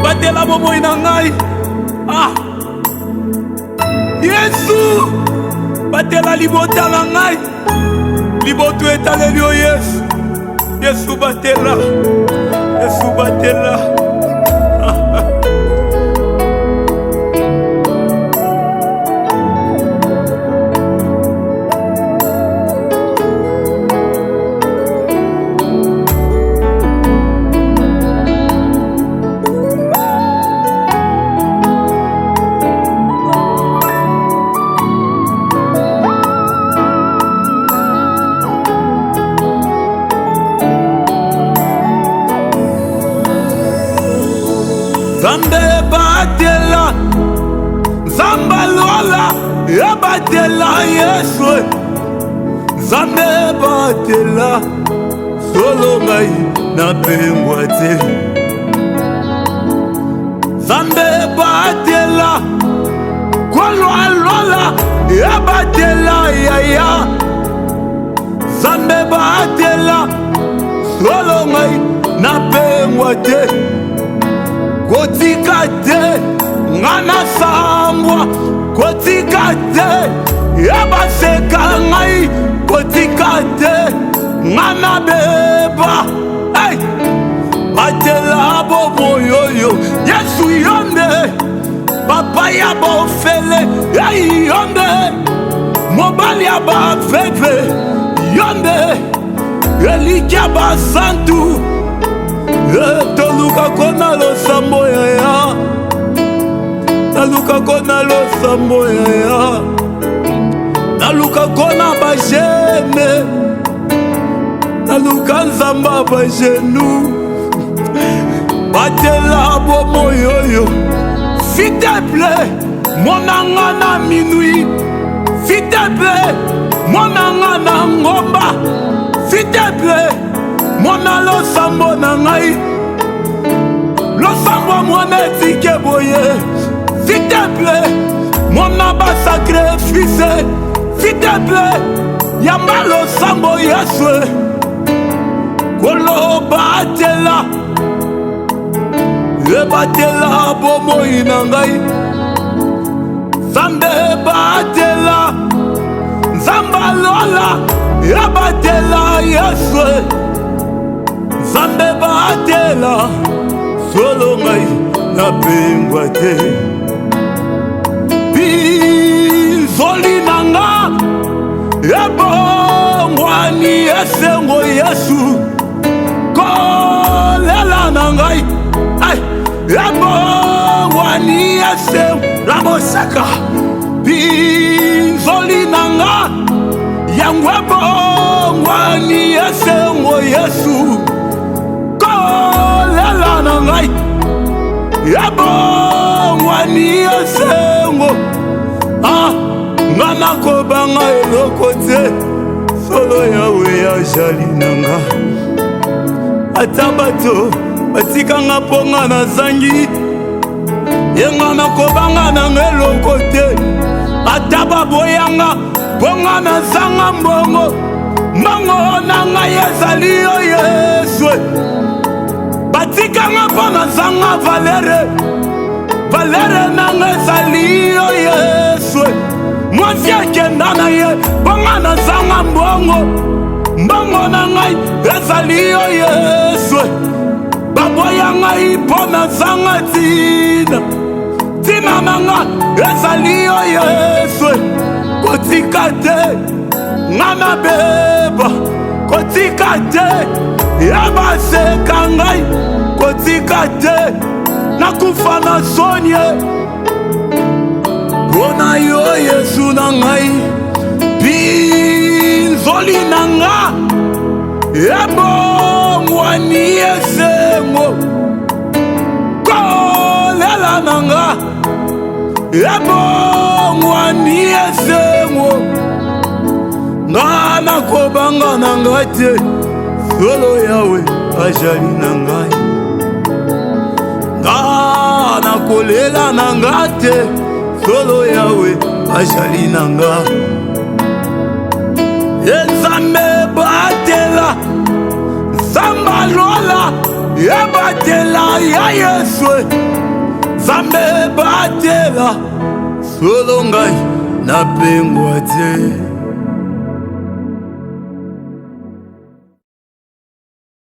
batela bomoi na ngai. Ah, Yesu batela libota na ngai. Liboto etaleli o Yesu. Yesu batela, Yesu batela. Zambe batela, Zamba lola, ya batela Yesu. Zambe batela, solo ngai na pengwa te. Zambe batela, kolwa lola, ya batela yaya. Zambe batela, solo ngai na pengwa te. Kotika te, ngana sambwa. Kotika te, yabaseka ngai. Kotika te, ngana beba. Hey! Batela bobo yoyo, Yesu yonde. Papa ya bofele, hey yonde. Mobali ya bafefe, yonde. Elikia basantu. Toluka kona lo sambo ya Naluka kona lo sambo ya Naluka kona bajene Naluka nzamba bajenu Batela bomo yoyo. S'il te plaît, mon angana minuit. S'il te plaît, mon angana ngomba. S'il te plaît, mwana losambo na ngai. Losambo mwana etike boye. S'il te plaît, mwana basacrifice. S'il te plaît, yamba losambo Yesu. Kolo batela, batela bomoi na ngai. Zambe batela, Zamba lola, batela Yesu. Zambe batela, solo ngai na pengwa te. Bizoli nanga, ebongwani esengo Yesu. Kolela na ngai, ebongwani esengo Ramosaka. Bizoli nanga, yango ebongwani esengo Yesu. Kolela na ngai, ebongwani esengo. Ngana kobanga eloko te, solo yawe ajali nanga. Ata bato batikanga ponga na zangi, yengana kobanga nanga eloko te. Ata baboyanga ponga na zanga mbongo, mbongo nanga ezali yo Yesu. Batikanga pona zanga valere, valere nanga ezali yo Yesu. Mwasi akenda na ye, ponga na zanga mbongo, mbongo na ngai ezali yo Yesu. Baboya ngai pona zanga tina, tina na nga ezali yo Yesu. Kotika te, ngana beba. Kotika te, yabaseka ngai. Kotika te, nakufa na sonye. Bona yo Yesu na ngai. Binzoli na nga, ebongwani esengo. Kolela na nga, ebongwani esengo. Ngana kobanga na ngai te, solo yawe ajali na ngai. Ngana kolela na ngai te, solo yawe ajali na ngai. Nzambe batela, Zamba lola, ebatela ya Yesu Zambe batela solo ngai napengwa te.